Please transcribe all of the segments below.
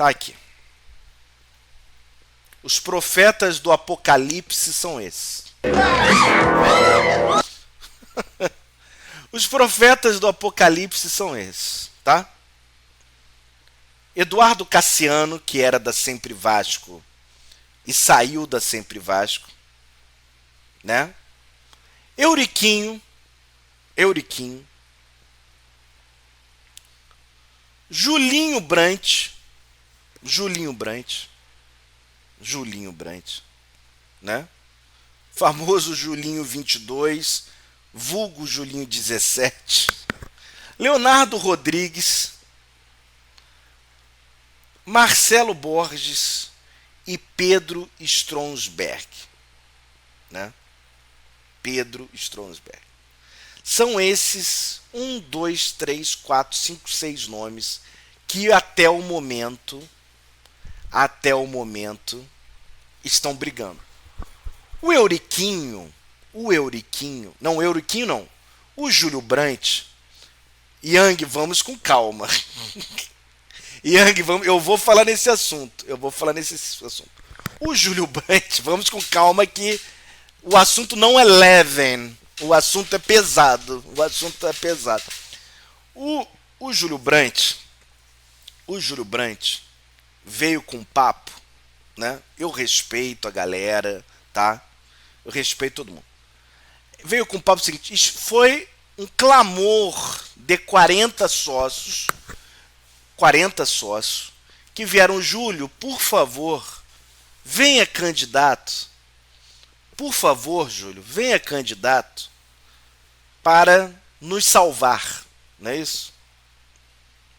Tá aqui. Os profetas do Apocalipse são esses. Os profetas do Apocalipse são esses, tá? Eduardo Cassiano, que era da Sempre Vasco e saiu da Sempre Vasco, né? Euriquinho, Julinho Brandt, né? Famoso Julinho 22, vulgo Julinho 17, Leonardo Rodrigues, Marcelo Borges e Pedro Stronsberg, né? Pedro Stronsberg. São esses 1, 2, 3, 4, 5, 6 nomes que até o momento estão brigando. O Júlio Brandt, Yang, vamos com calma. Yang, eu vou falar nesse assunto. O Júlio Brandt, vamos com calma que o assunto não é leve. O assunto é pesado. O Júlio Brandt veio com papo, né? Eu respeito a galera, tá? Eu respeito todo mundo. Veio com o papo seguinte: isso foi um clamor de 40 sócios que vieram. Júlio, por favor, venha candidato. Por favor, Júlio, venha candidato para nos salvar. Não é isso?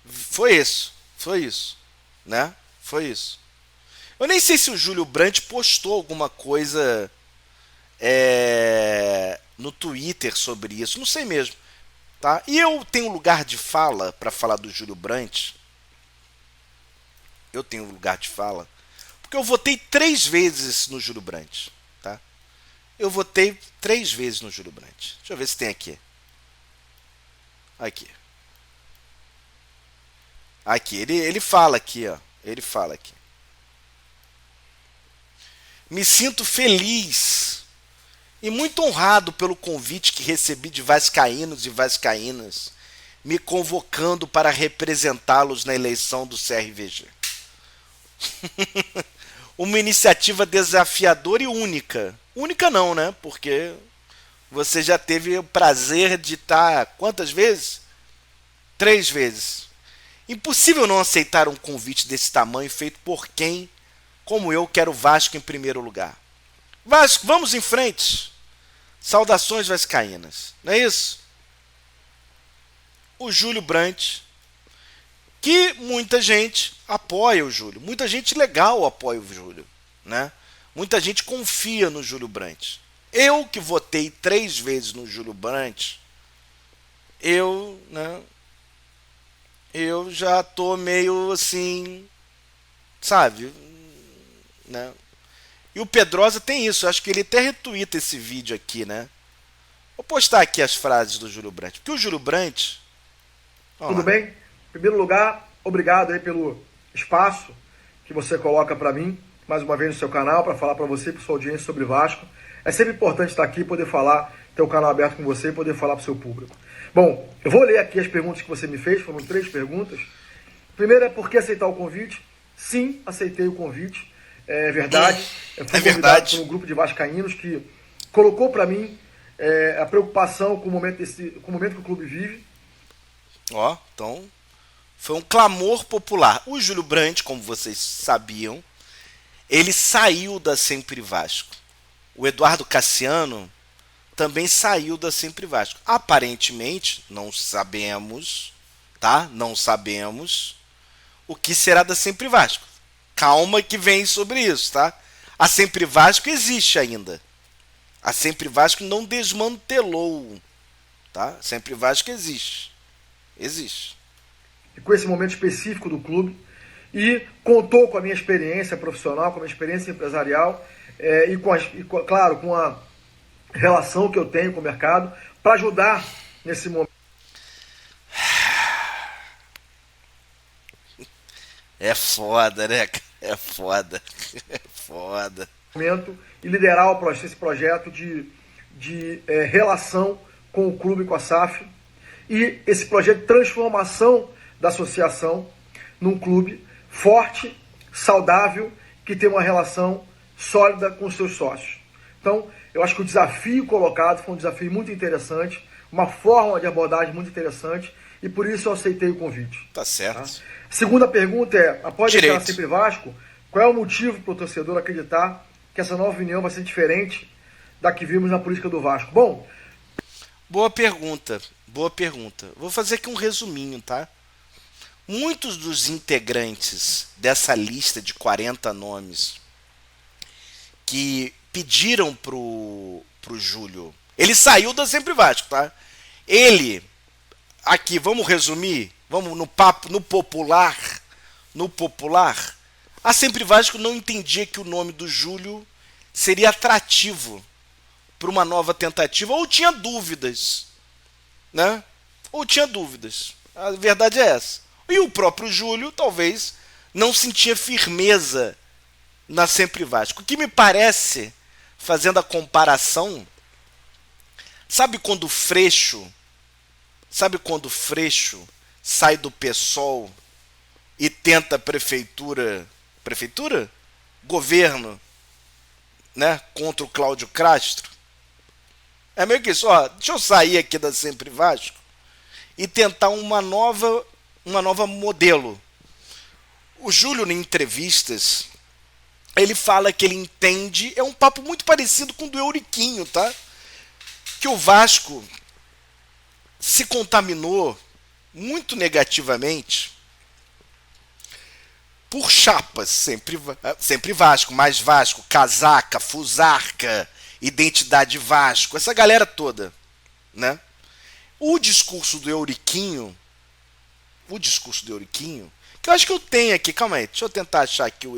Foi isso, né? Foi isso. Eu nem sei se o Júlio Brandt postou alguma coisa no Twitter sobre isso, não sei mesmo, tá? E eu tenho lugar de fala para falar do Júlio Brandt. Porque eu votei 3 vezes no Júlio Brandt, tá? Deixa eu ver se tem aqui. Aqui, ele fala aqui, ó. Me sinto feliz e muito honrado pelo convite que recebi de vascaínos e vascaínas, me convocando para representá-los na eleição do CRVG. Uma iniciativa desafiadora e única. Única não, né? Porque você já teve o prazer de estar quantas vezes? 3 vezes. Impossível não aceitar um convite desse tamanho feito por quem, como eu, quer o Vasco em primeiro lugar. Vasco, vamos em frente. Saudações vascaínas. Não é isso? O Júlio Brandt, que muita gente apoia o Júlio. Muita gente legal apoia o Júlio, né? Muita gente confia no Júlio Brandt. Eu que votei 3 vezes no Júlio Brandt, eu já tô meio assim, sabe, né? E o Pedrosa tem isso, acho que ele até retuita esse vídeo aqui, né? Vou postar aqui as frases do Júlio Brandt, porque o Júlio Brandt... Tudo bem? Em primeiro lugar, obrigado aí pelo espaço que você coloca para mim, mais uma vez no seu canal, para falar para você e para sua audiência sobre Vasco. É sempre importante estar aqui, poder falar, ter o canal aberto com você e poder falar para o seu público. Bom, eu vou ler aqui as perguntas que você me fez, foram 3 perguntas. Primeiro é por que aceitar o convite? Sim, aceitei o convite, é verdade. Eu fui convidado por um grupo de vascaínos que colocou para mim a preocupação com o momento que o clube vive. Então, foi um clamor popular. O Júlio Brandt, como vocês sabiam, ele saiu da Sempre Vasco. O Eduardo Cassiano também saiu da Sempre Vasco. Aparentemente, não sabemos, tá? Não sabemos o que será da Sempre Vasco. Calma que vem sobre isso, tá? A Sempre Vasco existe ainda. A Sempre Vasco não desmantelou, tá? A Sempre Vasco existe. E com esse momento específico do clube, e contou com a minha experiência profissional, com a minha experiência empresarial, claro, com a relação que eu tenho com o mercado, para ajudar nesse momento. É foda, né? É foda. É foda. E liderar esse projeto de relação com o clube, com a SAF, e esse projeto de transformação da associação num clube forte, saudável, que tem uma relação sólida com os seus sócios. Então, eu acho que o desafio colocado foi um desafio muito interessante, uma forma de abordagem muito interessante, e por isso eu aceitei o convite. Tá certo. Tá? Segunda pergunta é, após Direito. deixar sempre Vasco, qual é o motivo para o torcedor acreditar que essa nova união vai ser diferente da que vimos na política do Vasco? Bom, boa pergunta. Boa pergunta. Vou fazer aqui um resuminho, tá? Muitos dos integrantes dessa lista de 40 nomes que pediram pro Júlio, ele saiu da Sempre Vasco, tá? Ele, aqui, vamos resumir, vamos no papo, no popular, a Sempre Vasco não entendia que o nome do Júlio seria atrativo para uma nova tentativa, ou tinha dúvidas, né? Ou tinha dúvidas. A verdade é essa. E o próprio Júlio, talvez, não sentia firmeza na Sempre Vasco. O que me parece, fazendo a comparação, sabe quando o Freixo sai do PSOL e tenta prefeitura, governo, né, contra o Cláudio Castro? É meio que isso, ó, deixa eu sair aqui da Sempre Vasco e tentar uma nova modelo. O Júlio, em entrevistas, ele fala que ele entende, é um papo muito parecido com o do Euriquinho, tá? Que o Vasco se contaminou muito negativamente por chapas, sempre Vasco, mais Vasco, Casaca, Fusarca, Identidade Vasco, essa galera toda, né? O discurso do Euriquinho, que eu acho que eu tenho aqui, calma aí, deixa eu tentar achar aqui o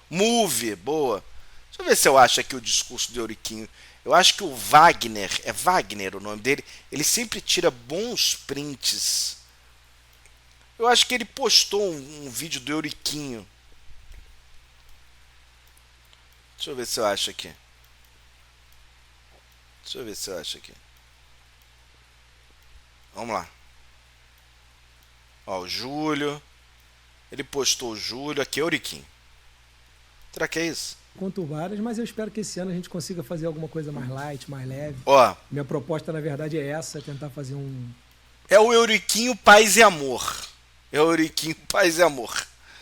Move, boa. Deixa eu ver se eu acho aqui o discurso do Euriquinho. Eu acho que o Wagner, é Wagner o nome dele, ele sempre tira bons prints. Eu acho que ele postou um vídeo do Euriquinho. Deixa eu ver se eu acho aqui. Vamos lá. Ó, o Júlio. Ele postou o Júlio. Aqui, Euriquinho. Será que é isso? Conturbadas, mas eu espero que esse ano a gente consiga fazer alguma coisa mais light, mais leve. Ó. Minha proposta, na verdade, é essa, tentar fazer um... É o Euriquinho Paz e Amor.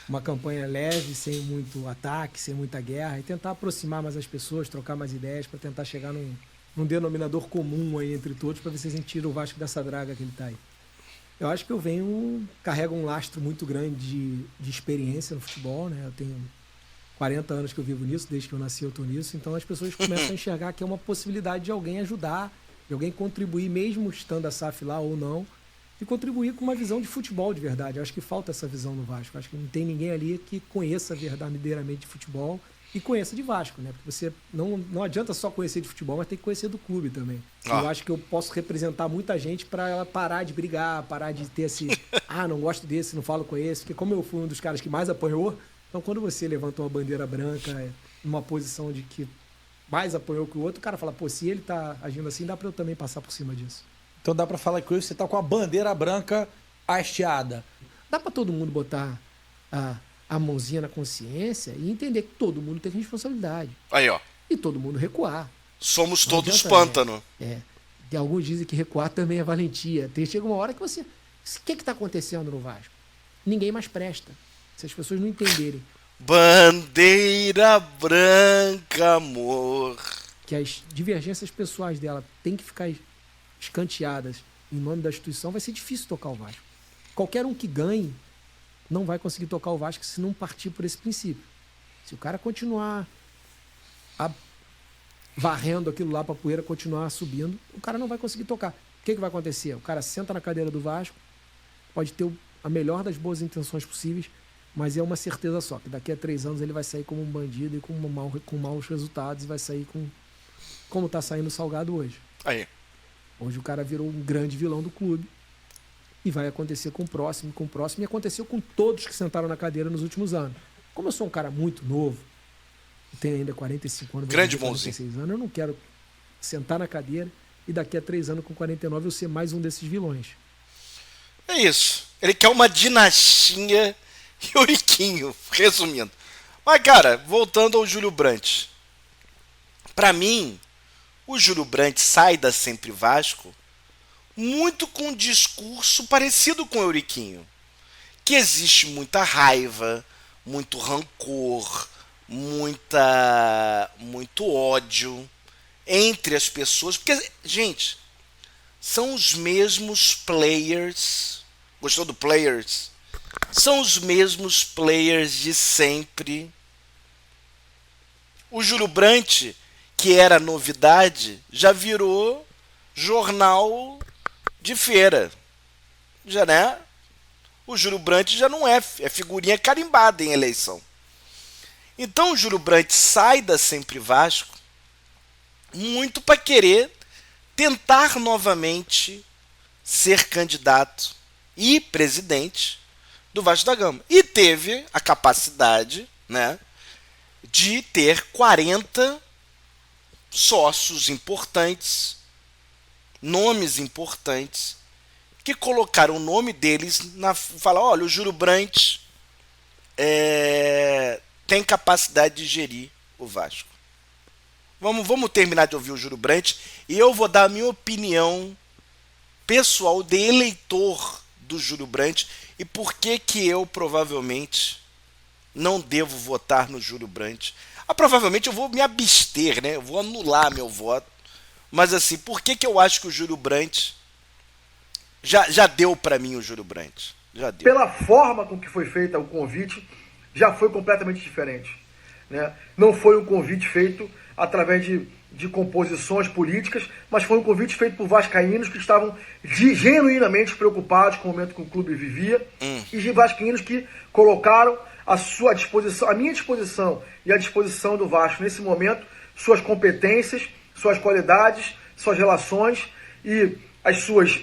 Uma campanha leve, sem muito ataque, sem muita guerra, e tentar aproximar mais as pessoas, trocar mais ideias, para tentar chegar num denominador comum aí entre todos, para ver se a gente tira o Vasco dessa draga que ele tá aí. Eu acho que eu carrego um lastro muito grande de experiência no futebol, né? Eu tenho 40 anos que eu vivo nisso, desde que eu nasci eu tô nisso, então as pessoas começam a enxergar que é uma possibilidade de alguém ajudar, de alguém contribuir, mesmo estando a SAF lá ou não, e contribuir com uma visão de futebol de verdade. Eu acho que falta essa visão no Vasco. Eu acho que não tem ninguém ali que conheça verdadeiramente de futebol e conheça de Vasco, né? Porque você não adianta só conhecer de futebol, mas tem que conhecer do clube também. Eu acho que eu posso representar muita gente para ela parar de brigar, parar de ter esse não gosto desse, não falo com esse, porque como eu fui um dos caras que mais apanhou, então quando você levanta uma bandeira branca numa posição de que mais apanhou que o outro, o cara fala, pô, se ele tá agindo assim, dá para eu também passar por cima disso. Então dá pra falar que hoje você tá com a bandeira branca hasteada. Dá pra todo mundo botar a mãozinha na consciência e entender que todo mundo tem responsabilidade. Aí, ó. E todo mundo recuar. Somos todos pântano. E alguns dizem que recuar também é valentia. Chega uma hora que você... O que tá acontecendo no Vasco? Ninguém mais presta. Se as pessoas não entenderem. Bandeira branca, amor. Que as divergências pessoais dela têm que ficar escanteadas em nome da instituição, vai ser difícil tocar o Vasco. Qualquer um que ganhe não vai conseguir tocar o Vasco se não partir por esse princípio. Se o cara continuar varrendo aquilo lá para a poeira continuar subindo, o cara não vai conseguir tocar. O que vai acontecer? O cara senta na cadeira do Vasco, pode ter a melhor das boas intenções possíveis, mas é uma certeza só, que daqui a 3 anos ele vai sair como um bandido e com maus resultados, e vai sair como está saindo o Salgado hoje. Aí. Hoje o cara virou um grande vilão do clube. e vai acontecer com o próximo, e aconteceu com todos que sentaram na cadeira nos últimos anos. Como eu sou um cara muito novo, tenho ainda 45 anos, grande 46 anos, eu não quero sentar na cadeira e daqui a 3 anos, com 49, eu ser mais um desses vilões. É isso. Ele quer uma dinastia Euriquinho, resumindo. Mas, cara, voltando ao Júlio Brandt. Pra mim, o Júlio Brandt sai da Sempre Vasco muito com um discurso parecido com o Euriquinho. Que existe muita raiva, muito rancor, muito ódio entre as pessoas. Porque, gente, são os mesmos players. Gostou do players? São os mesmos players de sempre. O Júlio Brandt, que era novidade, já virou jornal de feira. Já, né? O Júlio Brandt já não é figurinha carimbada em eleição. Então o Júlio Brandt sai da Sempre Vasco muito para querer tentar novamente ser candidato e presidente do Vasco da Gama. E teve a capacidade, né, de ter 40 sócios importantes, nomes importantes, que colocaram o nome deles falar, olha, o Júlio Brandt tem capacidade de gerir o Vasco. Vamos terminar de ouvir o Júlio Brandt e eu vou dar a minha opinião pessoal de eleitor do Júlio Brandt e por que eu provavelmente não devo votar no Júlio Brandt. Provavelmente eu vou me abster, né? Eu vou anular meu voto. Mas assim, por que eu acho que o Júlio Brandt já deu para mim o Júlio Brandt? Já deu. Pela forma com que foi feito o convite, já foi completamente diferente, né? Não foi um convite feito através de composições políticas, mas foi um convite feito por vascaínos que estavam genuinamente preocupados com o momento que o clube vivia e de vascaínos que colocaram à sua disposição, à minha disposição e à disposição do Vasco nesse momento, suas competências, suas qualidades, suas relações e as suas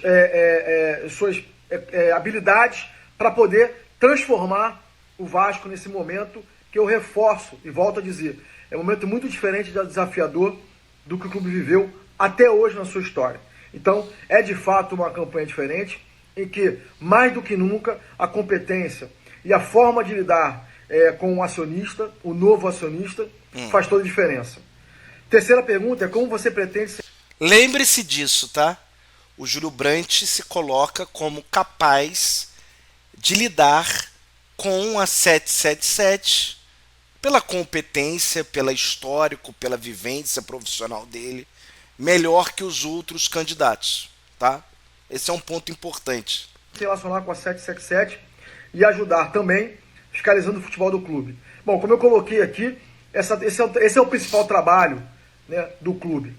habilidades para poder transformar o Vasco nesse momento que eu reforço e volto a dizer, é um momento muito diferente e desafiador do que o clube viveu até hoje na sua história. Então, é de fato uma campanha diferente em que, mais do que nunca, a competência e a forma de lidar com o acionista, o novo acionista, faz toda a diferença. Terceira pergunta é como você pretende ser... Lembre-se disso, tá? O Júlio Brandt se coloca como capaz de lidar com a 777 pela competência, pelo histórico, pela vivência profissional dele, melhor que os outros candidatos, tá? Esse é um ponto importante. Se relacionar com a 777 e ajudar também fiscalizando o futebol do clube. Bom, como eu coloquei aqui, esse é o principal trabalho, né, do clube,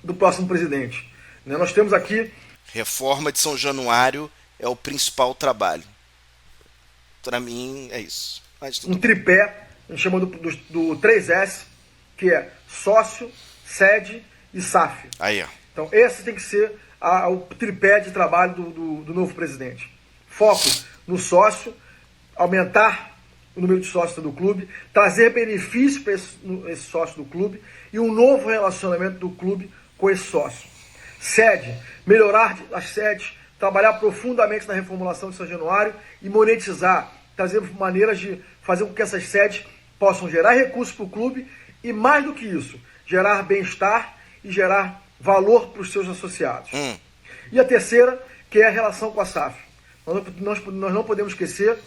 do próximo presidente. Né, nós temos aqui... Reforma de São Januário é o principal trabalho. Para mim, é isso. Um tripé, a gente chama do 3S, que é sócio, sede e SAF. Aí, ó. Então, esse tem que ser o tripé de trabalho do novo presidente. Foco no sócio, aumentar o número de sócios do clube, trazer benefício para esse sócio do clube e um novo relacionamento do clube com esse sócio. Sede, melhorar as sedes, trabalhar profundamente na reformulação de São Januário e monetizar, trazer maneiras de fazer com que essas sedes possam gerar recursos para o clube e, mais do que isso, gerar bem-estar e gerar valor para os seus associados. E a terceira, que é a relação com a SAF. Nós não podemos esquecer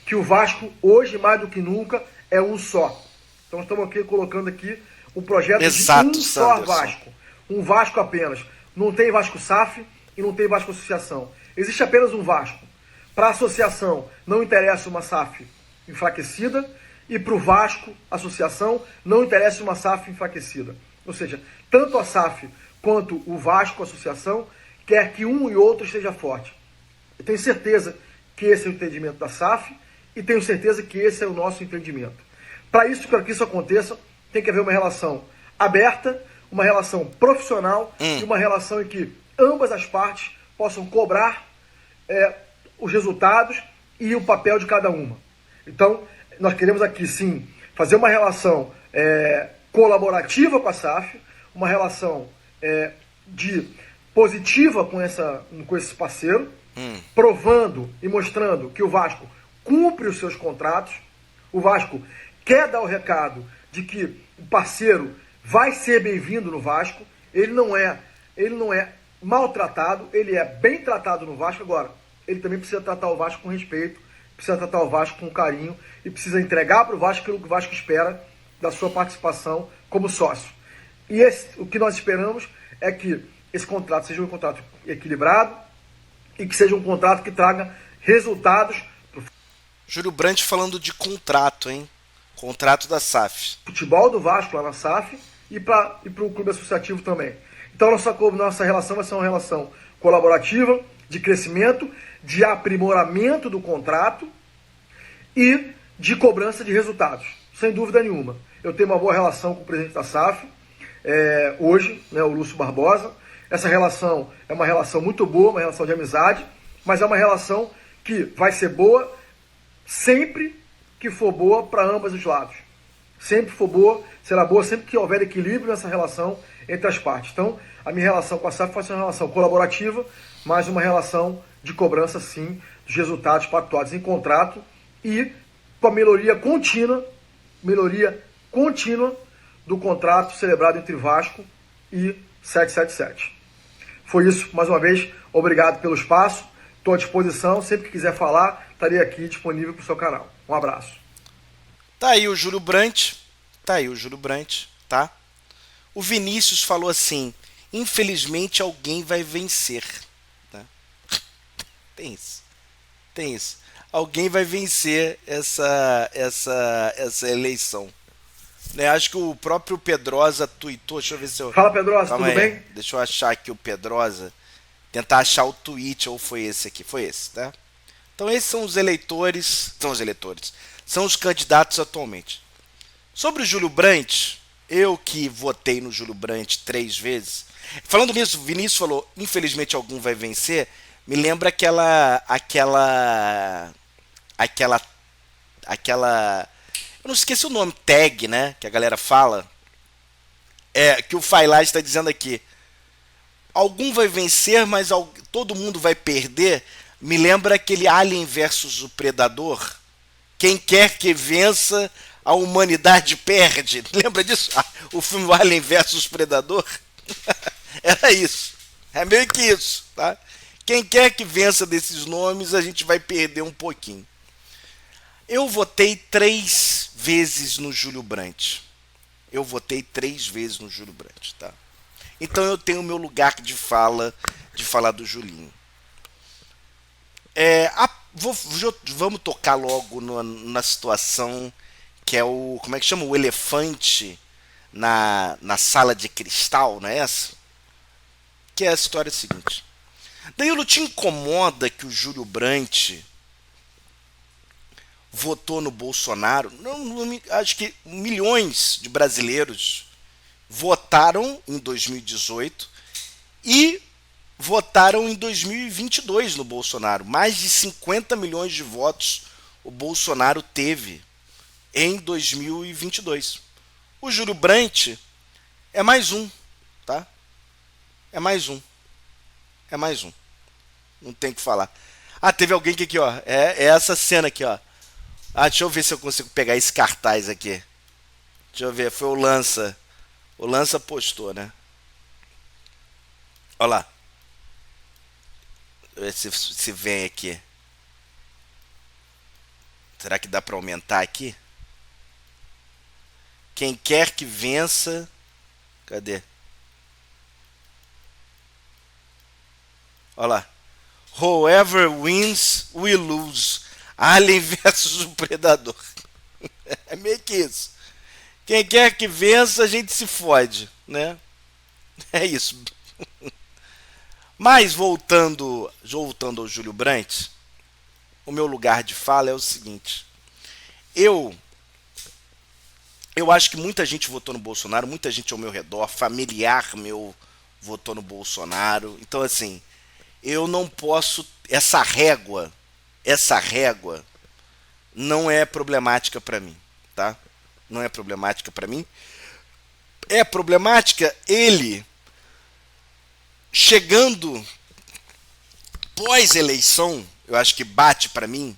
que o Vasco, hoje, mais do que nunca, é um só. Então, estamos aqui colocando aqui um projeto Exato, de um só Sanderson. Vasco. Um Vasco apenas. Não tem Vasco SAF e não tem Vasco Associação. Existe apenas um Vasco. Para a associação, não interessa uma SAF enfraquecida e para o Vasco, associação, não interessa uma SAF enfraquecida. Ou seja, tanto a SAF quanto o Vasco, associação, quer que um e outro esteja forte. Eu tenho certeza que esse é o entendimento da SAF e tenho certeza que esse é o nosso entendimento. Para que isso aconteça, tem que haver uma relação aberta, uma relação profissional e uma relação em que ambas as partes possam cobrar os resultados e o papel de cada uma. Então, nós queremos aqui, sim, fazer uma relação colaborativa com a SAF, uma relação positiva com esse parceiro, provando e mostrando que o Vasco cumpre os seus contratos. O Vasco quer dar o recado de que o parceiro vai ser bem-vindo no Vasco. Ele não é maltratado, ele é bem tratado no Vasco. Agora, ele também precisa tratar o Vasco com respeito, precisa tratar o Vasco com carinho e precisa entregar para o Vasco aquilo que o Vasco espera da sua participação como sócio. E o que nós esperamos é que esse contrato seja um contrato equilibrado e que seja um contrato que traga resultados. Júlio Brandt falando de contrato, hein? Contrato da SAF. Futebol do Vasco lá na SAF e para o clube associativo também. Então nossa relação vai ser uma relação colaborativa, de crescimento, de aprimoramento do contrato e de cobrança de resultados, sem dúvida nenhuma. Eu tenho uma boa relação com o presidente da SAF, hoje, né, o Lúcio Barbosa. Essa relação é uma relação muito boa, uma relação de amizade, mas é uma relação que vai ser boa sempre que for boa para ambos os lados. Sempre for boa, será boa sempre que houver equilíbrio nessa relação entre as partes. Então, a minha relação com a SAF vai ser uma relação colaborativa, mas uma relação de cobrança, sim, dos resultados pactuados em contrato e com a melhoria contínua do contrato celebrado entre Vasco e 777. Foi isso, mais uma vez, obrigado pelo espaço, estou à disposição, sempre que quiser falar, estarei aqui disponível para o seu canal. Um abraço. Tá aí o Júlio Brandt, tá? O Vinícius falou assim, infelizmente alguém vai vencer. Tá? Tem isso. Alguém vai vencer essa eleição. Né? Acho que o próprio Pedrosa tuitou. Deixa eu ver se eu... Fala, Pedrosa, tudo bem? Deixa eu achar aqui o Pedrosa. Tentar achar o tweet, ou foi esse aqui. Foi esse, tá? Então esses são os eleitores. São os candidatos atualmente. Sobre o Júlio Brandt, eu que votei no Júlio Brandt 3 vezes. Falando nisso, o Vinícius falou, infelizmente algum vai vencer. Me lembra aquela eu não esqueci o nome, tag, né? Que a galera fala. Que o Failaz está dizendo aqui. Algum vai vencer, mas todo mundo vai perder. Me lembra aquele Alien versus o Predador. Quem quer que vença, a humanidade perde. Lembra disso? O filme Alien versus Predador? Era isso. É meio que isso, tá? Quem quer que vença desses nomes, a gente vai perder um pouquinho. Eu votei 3 vezes no Júlio Brandt. Tá? Então eu tenho o meu lugar de falar do Julinho. Vamos tocar logo na situação que é o... Como é que chama? O elefante na sala de cristal, não é essa? Que é a história seguinte. Danilo, te incomoda que o Júlio Brandt votou no Bolsonaro? Acho que milhões de brasileiros votaram em 2018 e votaram em 2022 no Bolsonaro. Mais de 50 milhões de votos o Bolsonaro teve em 2022. O Júlio Brandt é mais um, tá? É mais um. Não tem o que falar. Teve alguém que aqui, ó. É essa cena aqui, ó. Deixa eu ver se eu consigo pegar esse cartaz aqui. Deixa eu ver, foi o Lança. O Lança postou, né? Olha lá. Se vem aqui. Será que dá para aumentar aqui? Quem quer que vença... Cadê? Olha lá. Whoever wins, we lose. Alien versus o Predador. É meio que isso. Quem quer que vença, a gente se fode, né? É isso. Mas voltando ao Júlio Brandt, o meu lugar de fala é o seguinte. Eu acho que muita gente votou no Bolsonaro, muita gente ao meu redor, familiar meu votou no Bolsonaro. Então, assim, eu não posso, essa régua não é problemática para mim, tá? Não é problemática para mim. É problemática ele chegando pós-eleição, eu acho que bate para mim,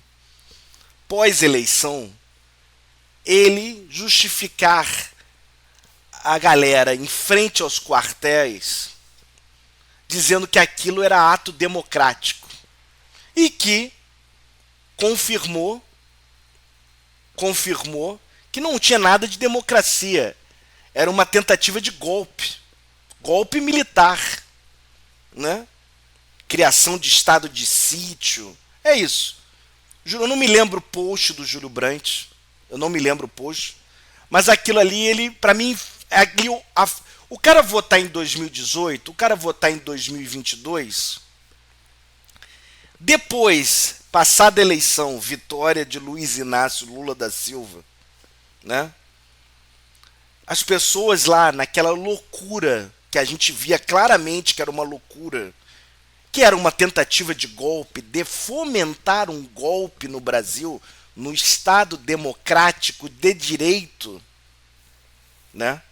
pós-eleição, ele justificar a galera em frente aos quartéis dizendo que aquilo era ato democrático e que confirmou que não tinha nada de democracia. Era uma tentativa de golpe militar, né? Criação de estado de sítio. É isso. Eu não me lembro o post do Júlio Brandt. Eu não me lembro o post. Mas aquilo ali, ele, para mim, o cara votar em 2018, o cara votar em 2022, depois, passada a eleição, vitória de Luiz Inácio Lula da Silva, né? As pessoas lá, naquela loucura que a gente via claramente que era uma loucura, que era uma tentativa de golpe, de fomentar um golpe no Brasil, no Estado democrático de direito, né?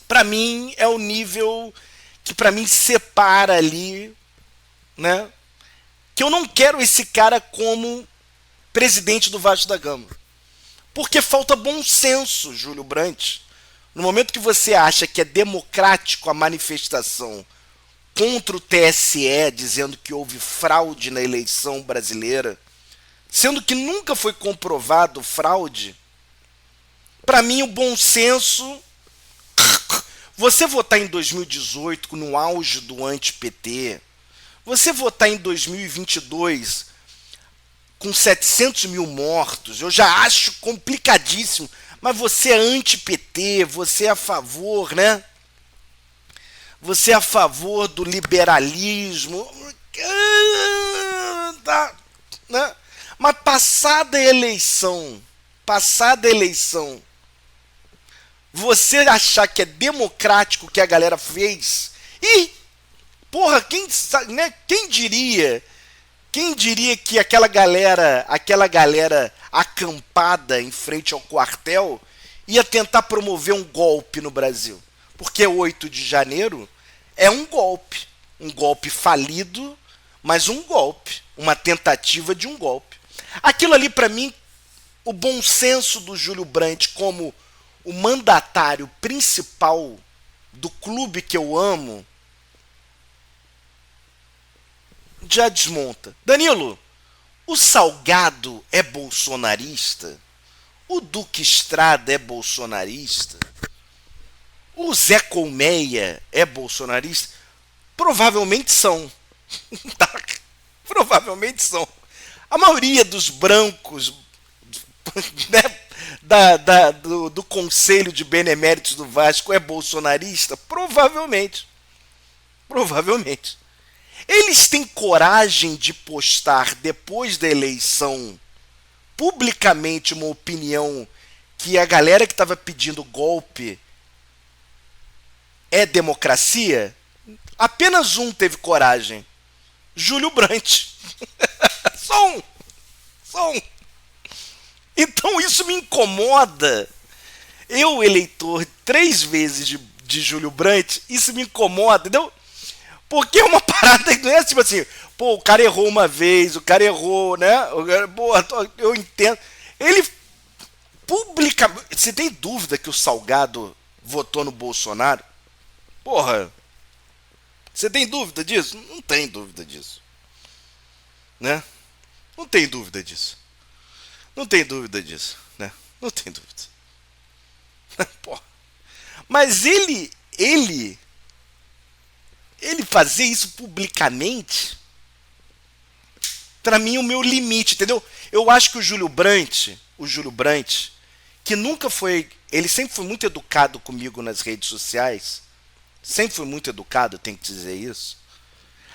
Para mim é o nível que para mim separa ali, né? Que eu não quero esse cara como presidente do Vasco da Gama. Porque falta bom senso, Júlio Brandt. No momento que você acha que é democrático a manifestação contra o TSE, dizendo que houve fraude na eleição brasileira, sendo que nunca foi comprovado fraude, para mim o bom senso... Você votar em 2018 no auge do anti-PT, você votar em 2022 com 700 mil mortos, eu já acho complicadíssimo, mas você é anti-PT, você é a favor, né? Você é a favor do liberalismo, tá, né? Mas passada a eleição, você achar que é democrático o que a galera fez, e, porra, quem diria que aquela galera acampada em frente ao quartel ia tentar promover um golpe no Brasil? Porque 8 de janeiro é um golpe falido, mas um golpe, uma tentativa de um golpe. Aquilo ali, para mim, o bom senso do Júlio Brandt como o mandatário principal do clube que eu amo, já desmonta. Danilo, o Salgado é bolsonarista? O Duque Estrada é bolsonarista? O Zé Colmeia é bolsonarista? Provavelmente são. Provavelmente são. A maioria dos brancos, né, do Conselho de Beneméritos do Vasco é bolsonarista? Provavelmente. Eles têm coragem de postar depois da eleição publicamente uma opinião que a galera que estava pedindo golpe é democracia? Apenas um teve coragem. Júlio Brandt. Só um. Então isso me incomoda. Eu, eleitor 3 vezes de Júlio Brandt, isso me incomoda, entendeu? Porque é uma parada que não é tipo assim, pô, o cara errou uma vez, o cara errou, né? Pô, eu entendo. Ele publicamente... Você tem dúvida que o Salgado votou no Bolsonaro? Porra, você tem dúvida disso? Não tem dúvida disso. Né? Não tem dúvida disso. Né? Não tem dúvida. Porra. Mas ele fazer isso publicamente, para mim, é o meu limite, entendeu? Eu acho que o Júlio Brandt, que nunca foi... Ele sempre foi muito educado comigo nas redes sociais. Sempre foi muito educado, tenho que dizer isso.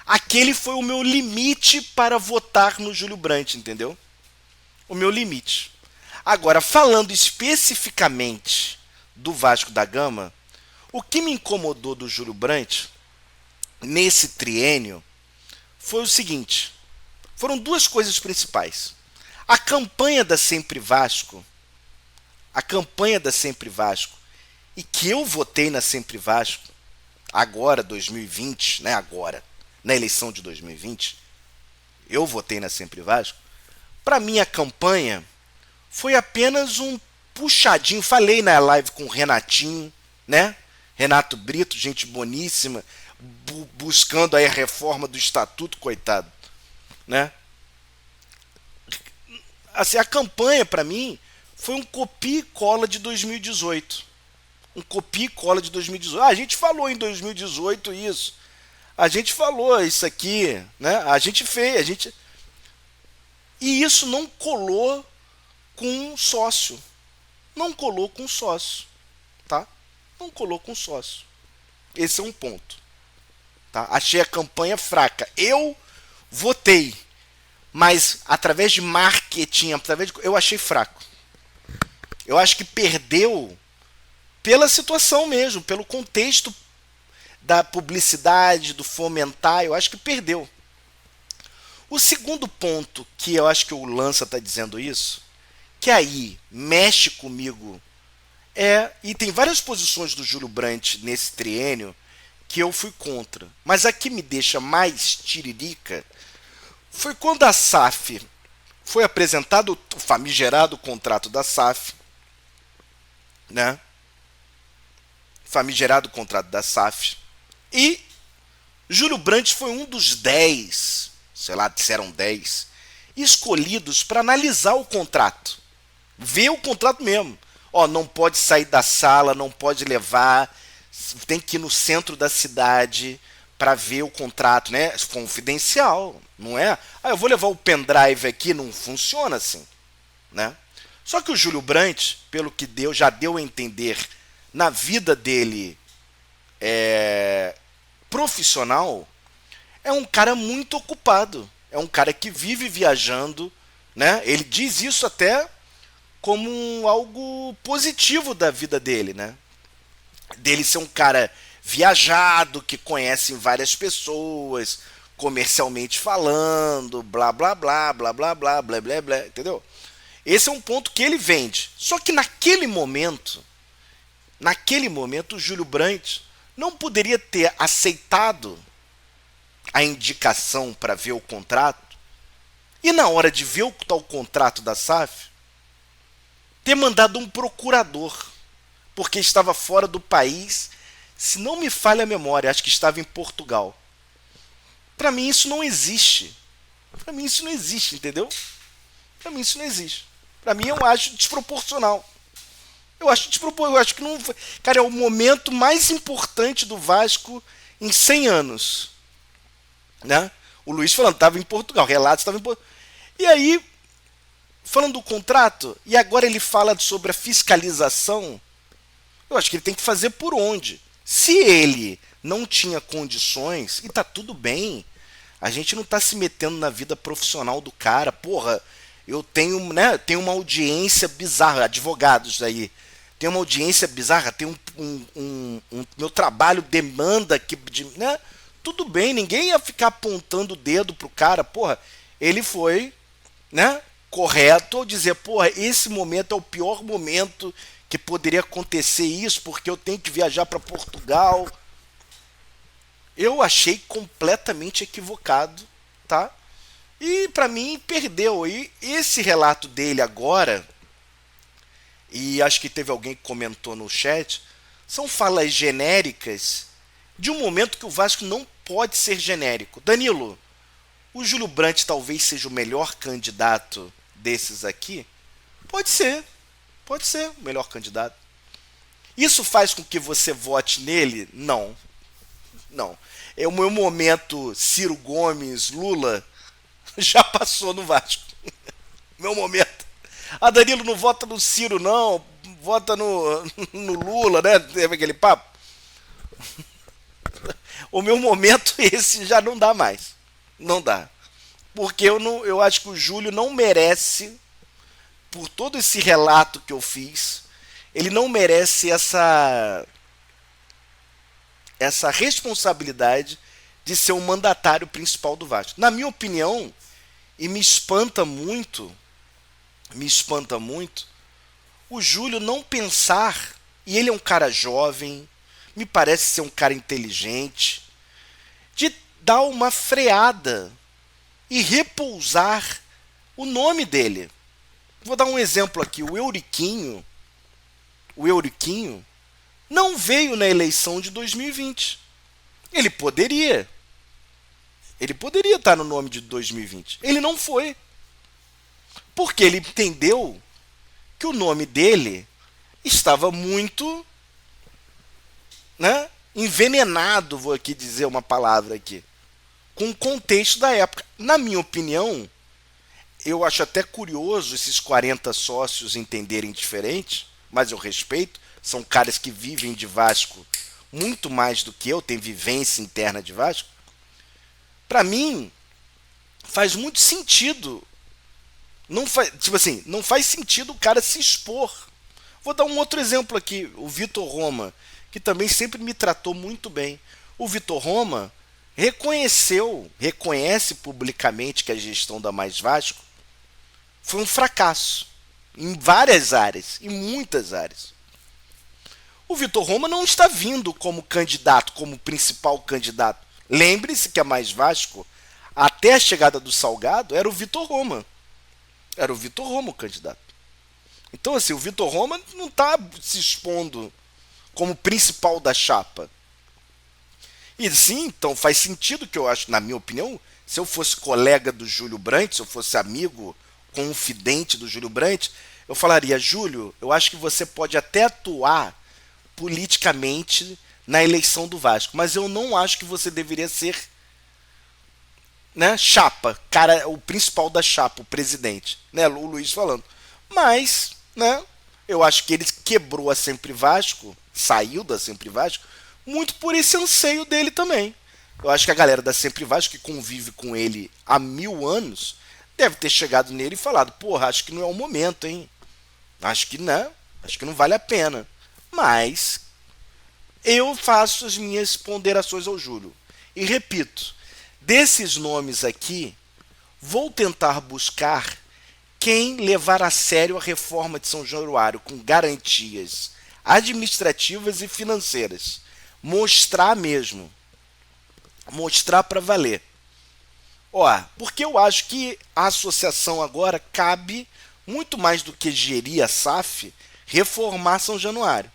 Aquele foi o meu limite para votar no Júlio Brandt, entendeu? O meu limite. Agora, falando especificamente do Vasco da Gama, o que me incomodou do Júlio Brandt nesse triênio foi o seguinte. Foram duas coisas principais. A campanha da Sempre Vasco, e que eu votei na Sempre Vasco, agora, 2020, né, agora, na eleição de 2020, eu votei na Sempre Vasco. Para mim, a campanha foi apenas um puxadinho. Falei na live com o Renatinho, né? Renato Brito, gente boníssima, buscando aí a reforma do estatuto, coitado, né? Assim, a campanha, para mim, foi um copia e cola de 2018. Um copia e cola de 2018. A gente falou em 2018 isso. A gente falou isso aqui, né? A gente fez, E isso não colou com sócio. Não colou com sócio, tá? Não colou com sócio. Esse é um ponto, tá? Achei a campanha fraca. Eu votei, mas através de marketing, eu achei fraco. Eu acho que perdeu pela situação mesmo, pelo contexto da publicidade, do fomentar, eu acho que perdeu. O segundo ponto, que eu acho que o Lança está dizendo isso, que aí mexe comigo, e tem várias posições do Júlio Brandt nesse triênio que eu fui contra. Mas a que me deixa mais tiririca foi quando a SAF foi apresentado o famigerado contrato da SAF, né? Famigerado contrato da SAF. E Júlio Brandt foi um dos 10, sei lá, disseram 10, escolhidos para analisar o contrato. Ver o contrato mesmo. Ó, não pode sair da sala, não pode levar, tem que ir no centro da cidade para ver o contrato, né? Confidencial, não é? Eu vou levar o pendrive aqui, não funciona assim, né? Só que o Júlio Brandt, pelo que já deu a entender na vida dele profissional, é um cara muito ocupado, é um cara que vive viajando, né? Ele diz isso até como algo positivo da vida dele, né? Dele ser um cara viajado, que conhece várias pessoas, comercialmente falando, blá blá blá, blá blá blá, blá blá blá, entendeu? Esse é um ponto que ele vende. Só que naquele momento, o Júlio Brandt não poderia ter aceitado a indicação para ver o contrato e na hora de ver o tal contrato da SAF, ter mandado um procurador, porque estava fora do país, se não me falha a memória, acho que estava em Portugal. Para mim isso não existe. Para mim isso não existe, entendeu? Para mim isso não existe. Para mim eu acho desproporcional. Eu acho que não. Cara, é o momento mais importante do Vasco em 100 anos. Né? O Luiz falando, estava em Portugal, relatos estava em Portugal. E aí, falando do contrato, e agora ele fala sobre a fiscalização, eu acho que ele tem que fazer por onde. Se ele não tinha condições, e tá tudo bem, a gente não tá se metendo na vida profissional do cara, porra, eu tenho uma audiência bizarra, advogados aí, tem uma audiência bizarra, tem meu trabalho demanda que, né? Tudo bem, ninguém ia ficar apontando o dedo pro cara, porra, ele foi, né, correto ao dizer, porra, esse momento é o pior momento que poderia acontecer isso, porque eu tenho que viajar para Portugal. Eu achei completamente equivocado, tá? E para mim perdeu. E esse relato dele agora, e acho que teve alguém que comentou no chat, são falas genéricas de um momento que o Vasco não pode ser genérico. Danilo, o Júlio Brandt talvez seja o melhor candidato desses aqui? Pode ser o melhor candidato. Isso faz com que você vote nele? Não. É o meu momento Ciro Gomes, Lula, já passou no Vasco. Meu momento. Danilo, não vota no Ciro, não. Vota no Lula, né? Teve aquele papo. O meu momento esse já não dá mais. Não dá. Porque eu acho que o Júlio não merece, por todo esse relato que eu fiz, ele não merece essa responsabilidade de ser o mandatário principal do Vasco. Na minha opinião, e me espanta muito, o Júlio não pensar, e ele é um cara jovem, me parece ser um cara inteligente, de dar uma freada e repousar o nome dele. Vou dar um exemplo aqui, o Euriquinho não veio na eleição de 2020. Ele poderia estar no nome de 2020. Ele não foi. Porque ele entendeu que o nome dele estava muito, né, envenenado, vou aqui dizer uma palavra aqui, com o contexto da época. Na minha opinião, eu acho até curioso esses 40 sócios entenderem diferente, mas eu respeito. São caras que vivem de Vasco muito mais do que eu, têm vivência interna de Vasco. Para mim, faz muito sentido. Não faz sentido o cara se expor. Vou dar um outro exemplo aqui, o Vitor Roma, que também sempre me tratou muito bem. O Vitor Roma reconhece publicamente que a gestão da Mais Vasco foi um fracasso em várias áreas, em muitas áreas. O Vitor Roma não está vindo como candidato, como principal candidato. Lembre-se que a Mais Vasco, até a chegada do Salgado, era o Vitor Roma. Era o Vitor Roma o candidato. Então, assim, o Vitor Roma não está se expondo como principal da chapa. E sim, então faz sentido que eu acho, na minha opinião, se eu fosse colega do Júlio Brandt, se eu fosse amigo, confidente do Júlio Brandt, eu falaria: Júlio, eu acho que você pode até atuar politicamente na eleição do Vasco, mas eu não acho que você deveria ser, né, chapa, cara, o principal da chapa, o presidente, né, o Luiz falando. Mas, né, eu acho que ele quebrou a Sempre Vasco, saiu da Sempre Vasco, muito por esse anseio dele também. Eu acho que a galera da Sempre Vasco, que convive com ele há 1000 anos, deve ter chegado nele e falado: porra, acho que não é o momento, hein? Acho que não vale a pena. Mas eu faço as minhas ponderações ao Júlio. E repito, desses nomes aqui, vou tentar buscar quem levar a sério a reforma de São Januário com garantias administrativas e financeiras. Mostrar mesmo. Mostrar para valer. Porque eu acho que a associação agora cabe, muito mais do que gerir a SAF, reformar São Januário.